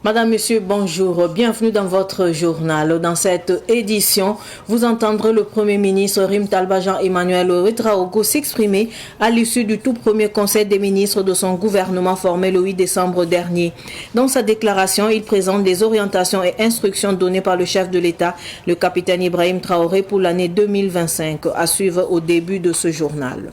Madame, Monsieur, bonjour. Bienvenue dans votre journal. Dans cette édition, vous entendrez le Premier ministre Rim Talba Jean-Emmanuel Ouedraogo s'exprimer à l'issue du tout premier conseil des ministres de son gouvernement formé le 8 décembre dernier. Dans sa déclaration, il présente les orientations et instructions données par le chef de l'État, le capitaine Ibrahim Traoré, pour l'année 2025, à suivre au début de ce journal.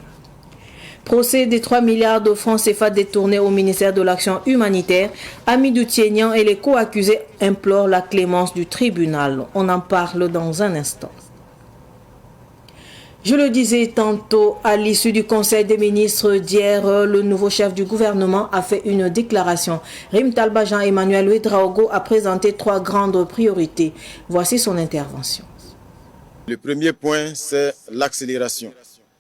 Procès des 3 milliards de francs CFA détournés au ministère de l'Action humanitaire, Hamidou Tienian et les co-accusés implorent la clémence du tribunal. On en parle dans un instant. Je le disais tantôt, à l'issue du conseil des ministres d'hier, le nouveau chef du gouvernement a fait une déclaration. Rim Talba Jean-Emmanuel Ouedraogo a présenté 3 grandes priorités. Voici son intervention. Le premier point, c'est l'accélération.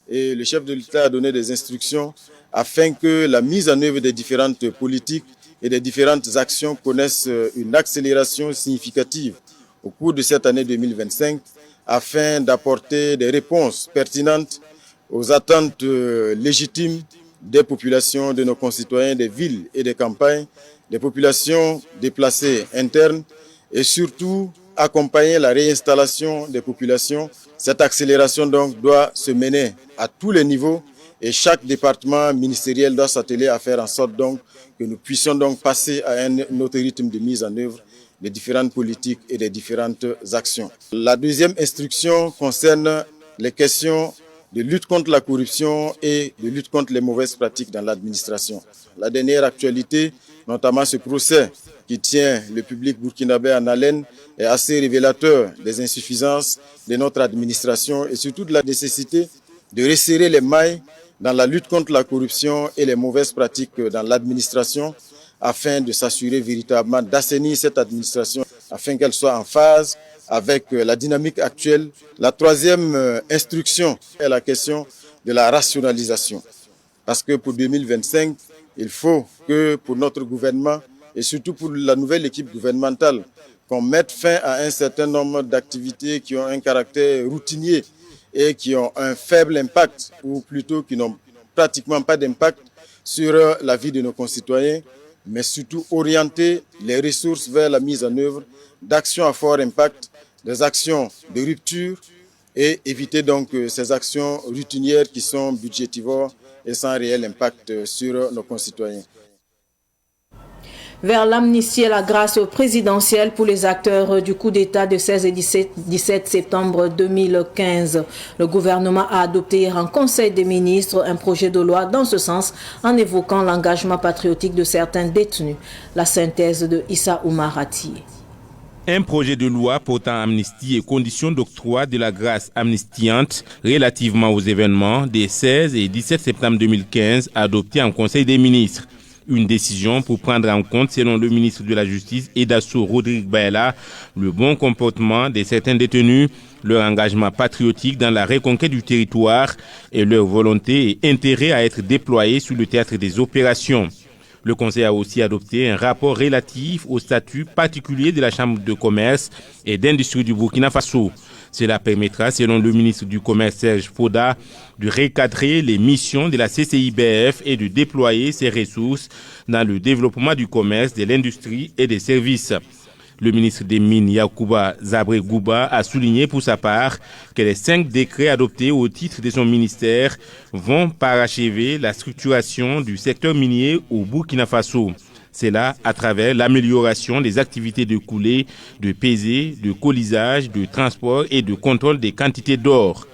Et le chef de l'État a donné des instructions afin que la mise en œuvre des différentes politiques et des différentes actions connaissent une accélération significative au cours de cette année 2025 afin d'apporter des réponses pertinentes aux attentes légitimes des populations, de nos concitoyens des villes et des campagnes, des populations déplacées internes et surtout accompagner la réinstallation des populations. Cette accélération donc doit se mener à tous les niveaux et chaque département ministériel doit s'atteler à faire en sorte donc que nous puissions donc passer à un autre rythme de mise en œuvre des différentes politiques et des différentes actions. La deuxième instruction concerne les questions de lutte contre la corruption et de lutte contre les mauvaises pratiques dans l'administration. La dernière actualité, notamment ce procès qui tient le public burkinabé en haleine, est assez révélateur des insuffisances de notre administration et surtout de la nécessité de resserrer les mailles dans la lutte contre la corruption et les mauvaises pratiques dans l'administration afin de s'assurer véritablement d'assainir cette administration afin qu'elle soit en phase avec la dynamique actuelle. La troisième instruction est la question de la rationalisation. Parce que pour 2025, il faut que pour notre gouvernement et surtout pour la nouvelle équipe gouvernementale, qu'on mette fin à un certain nombre d'activités qui ont un caractère routinier et qui ont un faible impact, ou plutôt qui n'ont pratiquement pas d'impact sur la vie de nos concitoyens, mais surtout orienter les ressources vers la mise en œuvre d'actions à fort impact, des actions de rupture et éviter donc ces actions routinières qui sont budgétivores et sans réel impact sur nos concitoyens. Vers l'amnistie et la grâce présidentielle pour les acteurs du coup d'État de 16 et 17 septembre 2015. Le gouvernement a adopté hier en Conseil des ministres un projet de loi dans ce sens en évoquant l'engagement patriotique de certains détenus. La synthèse de Issa Oumarati. Un projet de loi portant amnistie et conditions d'octroi de la grâce amnistiante relativement aux événements des 16 et 17 septembre 2015 adopté en Conseil des ministres. Une décision pour prendre en compte, selon le ministre de la Justice, Edasso Rodrigue Baella, le bon comportement de certains détenus, leur engagement patriotique dans la reconquête du territoire et leur volonté et intérêt à être déployés sur le théâtre des opérations. Le Conseil a aussi adopté un rapport relatif au statut particulier de la Chambre de commerce et d'industrie du Burkina Faso. Cela permettra, selon le ministre du Commerce Serge Foda, de recadrer les missions de la CCIBF et de déployer ses ressources dans le développement du commerce, de l'industrie et des services. Le ministre des Mines, Yacouba Zabré Gouba, a souligné pour sa part que les 5 décrets adoptés au titre de son ministère vont parachever la structuration du secteur minier au Burkina Faso. C'est là à travers l'amélioration des activités de coulée, de pesée, de colisage, de transport et de contrôle des quantités d'or.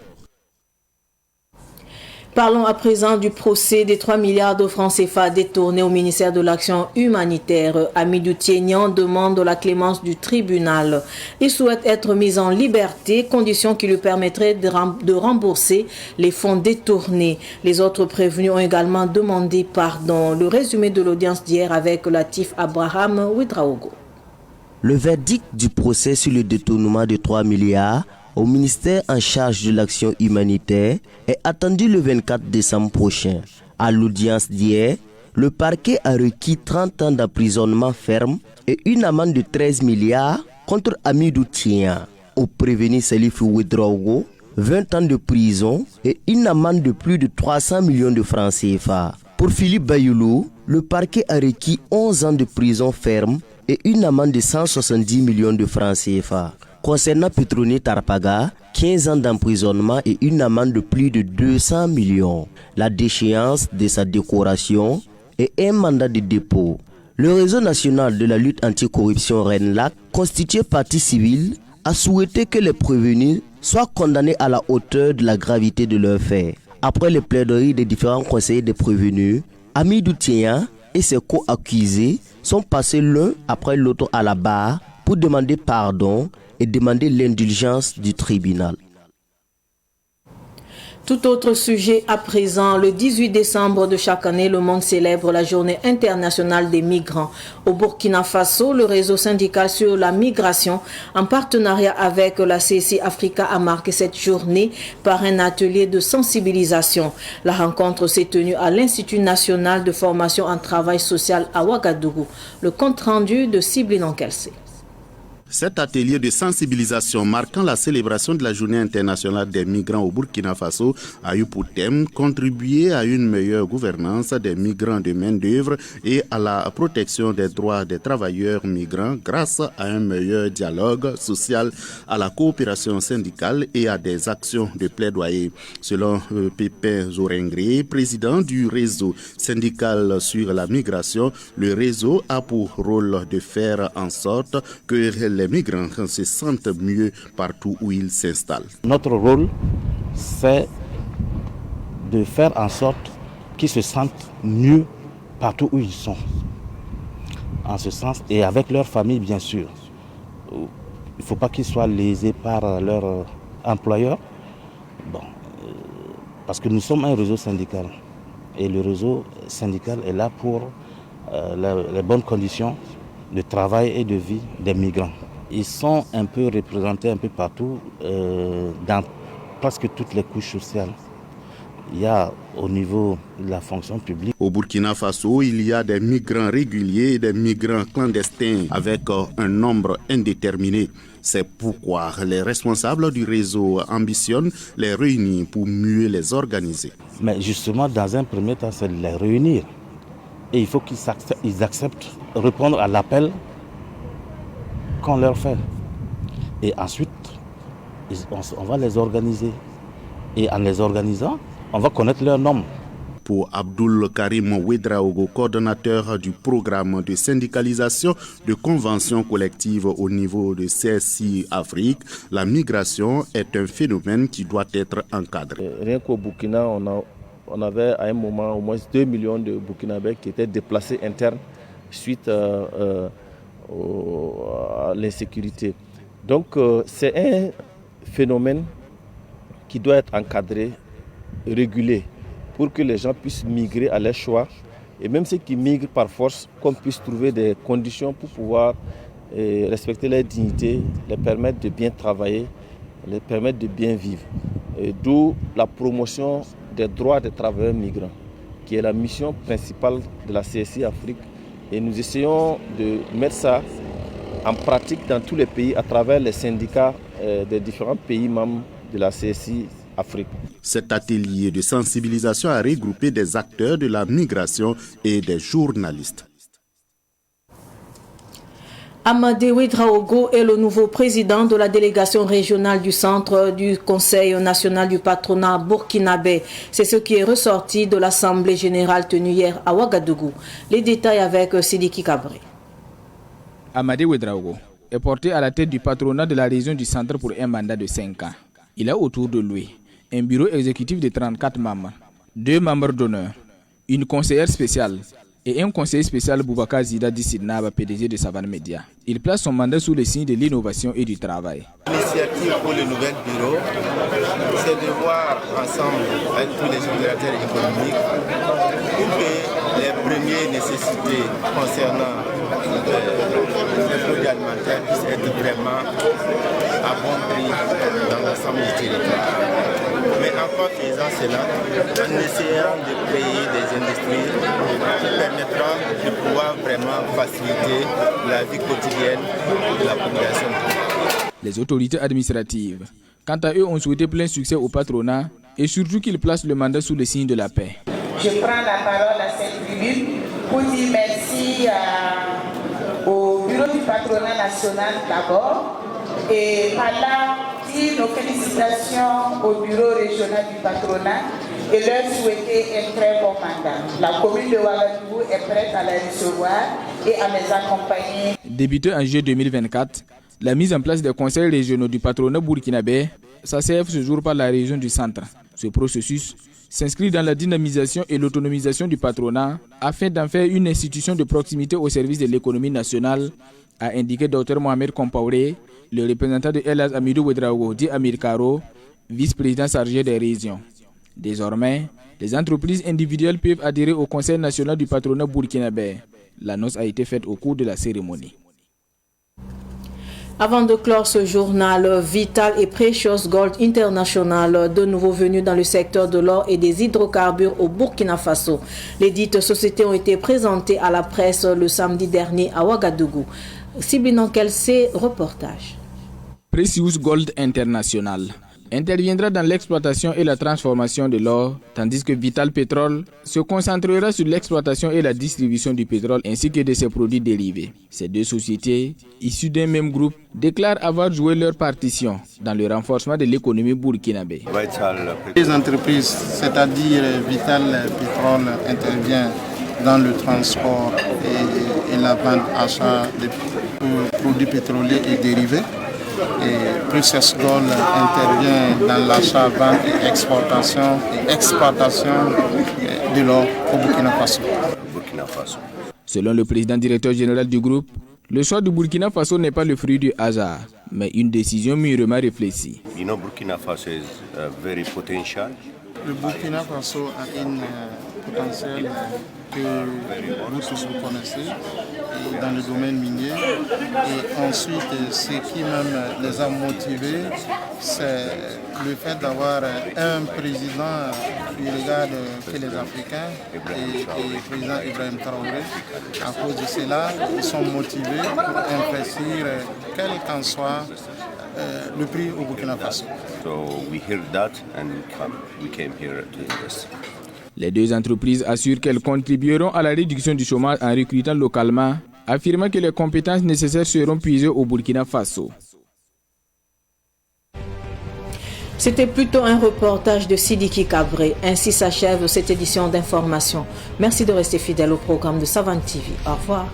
Parlons à présent du procès des 3 milliards de francs CFA détournés au ministère de l'Action humanitaire. Hamidou Tienian demande la clémence du tribunal. Il souhaite être mis en liberté, condition qui lui permettrait de rembourser les fonds détournés. Les autres prévenus ont également demandé pardon. Le résumé de l'audience d'hier avec Latif Abraham Ouedraogo. Le verdict du procès sur le détournement de 3 milliards au ministère en charge de l'action humanitaire est attendu le 24 décembre prochain. À l'audience d'hier, le parquet a requis 30 ans d'emprisonnement ferme et une amende de 13 milliards contre Hamidou Tian. Au prévenu Salif Ouedraogo, 20 ans de prison et une amende de plus de 300 millions de francs CFA. Pour Philippe Bayoulou, le parquet a requis 11 ans de prison ferme et une amende de 170 millions de francs CFA. Concernant Petroni Tarpaga, 15 ans d'emprisonnement et une amende de plus de 200 millions. La déchéance de sa décoration et un mandat de dépôt. Le réseau national de la lutte anticorruption RENLAC, constitué partie civile, a souhaité que les prévenus soient condamnés à la hauteur de la gravité de leurs faits. Après les plaidoiries des différents conseillers des prévenus, Hamidou Tian et ses co-accusés sont passés l'un après l'autre à la barre pour demander pardon et demander l'indulgence du tribunal. Tout autre sujet à présent, le 18 décembre de chaque année, le monde célèbre la journée internationale des migrants. Au Burkina Faso, le réseau syndical sur la migration, en partenariat avec la CSI Africa, a marqué cette journée par un atelier de sensibilisation. La rencontre s'est tenue à l'Institut national de formation en travail social à Ouagadougou. Le compte rendu de Sibline Onkelsé. Cet atelier de sensibilisation marquant la célébration de la Journée internationale des migrants au Burkina Faso a eu pour thème contribuer à une meilleure gouvernance des migrants de main-d'œuvre et à la protection des droits des travailleurs migrants grâce à un meilleur dialogue social, à la coopération syndicale et à des actions de plaidoyer. Selon Pépin Zorengré, président du réseau syndical sur la migration, le réseau a pour rôle de faire en sorte que les migrants se sentent mieux partout où ils s'installent. Notre rôle, c'est de faire en sorte qu'ils se sentent mieux partout où ils sont. En ce sens, et avec leur famille, bien sûr. Il ne faut pas qu'ils soient lésés par leur employeur. Parce que nous sommes un réseau syndical. Et le réseau syndical est là pour les bonnes conditions de travail et de vie des migrants. Ils sont un peu représentés un peu partout, dans presque toutes les couches sociales. Il y a au niveau de la fonction publique. Au Burkina Faso, il y a des migrants réguliers et des migrants clandestins avec un nombre indéterminé. C'est pourquoi les responsables du réseau ambitionnent les réunir pour mieux les organiser. Mais justement, dans un premier temps, c'est de les réunir. Et il faut qu'ils acceptent de répondre à l'appel qu'on leur fait. Et ensuite, on va les organiser. Et en les organisant, on va connaître leur nom. Pour Abdoul Karim Ouedraogo, coordonnateur du programme de syndicalisation de conventions collectives au niveau de CSI Afrique, la migration est un phénomène qui doit être encadré. Rien qu'au Burkina, on avait à un moment au moins 2 millions de Burkinabés qui étaient déplacés internes suite à l'insécurité. Donc c'est un phénomène qui doit être encadré, régulé, pour que les gens puissent migrer à leur choix. Et même ceux qui migrent par force, qu'on puisse trouver des conditions pour pouvoir respecter leur dignité, les permettre de bien travailler, les permettre de bien vivre. D'où la promotion des droits des travailleurs migrants, qui est la mission principale de la CSI Afrique. Et nous essayons de mettre ça en pratique dans tous les pays à travers les syndicats des différents pays membres de la CSI Afrique. Cet atelier de sensibilisation a regroupé des acteurs de la migration et des journalistes. Amadé Ouedraogo est le nouveau président de la délégation régionale du centre du Conseil national du patronat burkinabé. C'est ce qui est ressorti de l'Assemblée générale tenue hier à Ouagadougou. Les détails avec Sidiki Kabré. Amadé Ouedraogo est porté à la tête du patronat de la région du centre pour un mandat de 5 ans. Il a autour de lui un bureau exécutif de 34 membres, 2 membres d'honneur, une conseillère spéciale et un conseiller spécial Boubacar Zida Dissidnaba, PDG de Savane Média. Il place son mandat sous le signe de l'innovation et du travail. L'initiative pour le nouvel bureau, c'est de voir ensemble avec tous les opérateurs économiques pour que les premières nécessités concernant les produits alimentaires puissent être vraiment à bon prix dans l'ensemble du territoire. Mais en comment faisant cela, en essayant de créer des industries qui permettront de pouvoir vraiment faciliter la vie quotidienne de la population. Les autorités administratives, quant à eux, ont souhaité plein succès au patronat et surtout qu'ils placent le mandat sous le signe de la paix. Je prends la parole à cette tribune pour dire merci au bureau du patronat national d'abord et par là dire nos félicitations au bureau régional du patronat et leur souhaiter un très bon mandat. La commune de Ouagadougou est prête à la recevoir et à les accompagner. Débuté en juillet 2024, la mise en place des conseils régionaux du patronat burkinabé s'achève ce jour par la région du centre. Ce processus s'inscrit dans la dynamisation et l'autonomisation du patronat afin d'en faire une institution de proximité au service de l'économie nationale, a indiqué Dr Mohamed Compaoré, le représentant de El Hadj Amidou Ouedraogo dit Amir Karo, vice-président chargé des régions. Désormais, les entreprises individuelles peuvent adhérer au Conseil national du patronat burkinabé. L'annonce a été faite au cours de la cérémonie. Avant de clore ce journal, Vital et Precious Gold International, de nouveau venus dans le secteur de l'or et des hydrocarbures au Burkina Faso. Les dites sociétés ont été présentées à la presse le samedi dernier à Ouagadougou. Sybline Kelsey, reportage. Precious Gold International interviendra dans l'exploitation et la transformation de l'or, tandis que Vital Pétrole se concentrera sur l'exploitation et la distribution du pétrole ainsi que de ses produits dérivés. Ces deux sociétés, issues d'un même groupe, déclarent avoir joué leur partition dans le renforcement de l'économie burkinabé. Les entreprises, c'est-à-dire Vital Pétrole, intervient dans le transport et la vente achat de produits pétroliers et dérivés. Et Precious Gold intervient dans l'achat, vente et exploitation de l'or au Burkina Faso. Selon le président directeur général du groupe, le choix du Burkina Faso n'est pas le fruit du hasard, mais une décision mûrement réfléchie. Burkina Faso is very potential. Le Burkina Faso a une potentiel que vous tous vous connaissez dans le domaine minier. Et ensuite, ce qui même les a motivés, c'est le fait d'avoir un président qui regarde que les Africains et le président Ibrahim Traoré. À cause de cela, ils sont motivés pour investir quel qu'en soit le prix au Burkina Faso. So we heard that and we came here to invest. Les deux entreprises assurent qu'elles contribueront à la réduction du chômage en recrutant localement, affirmant que les compétences nécessaires seront puisées au Burkina Faso. C'était plutôt un reportage de Sidiki Cabré. Ainsi s'achève cette édition d'information. Merci de rester fidèle au programme de Savane TV. Au revoir.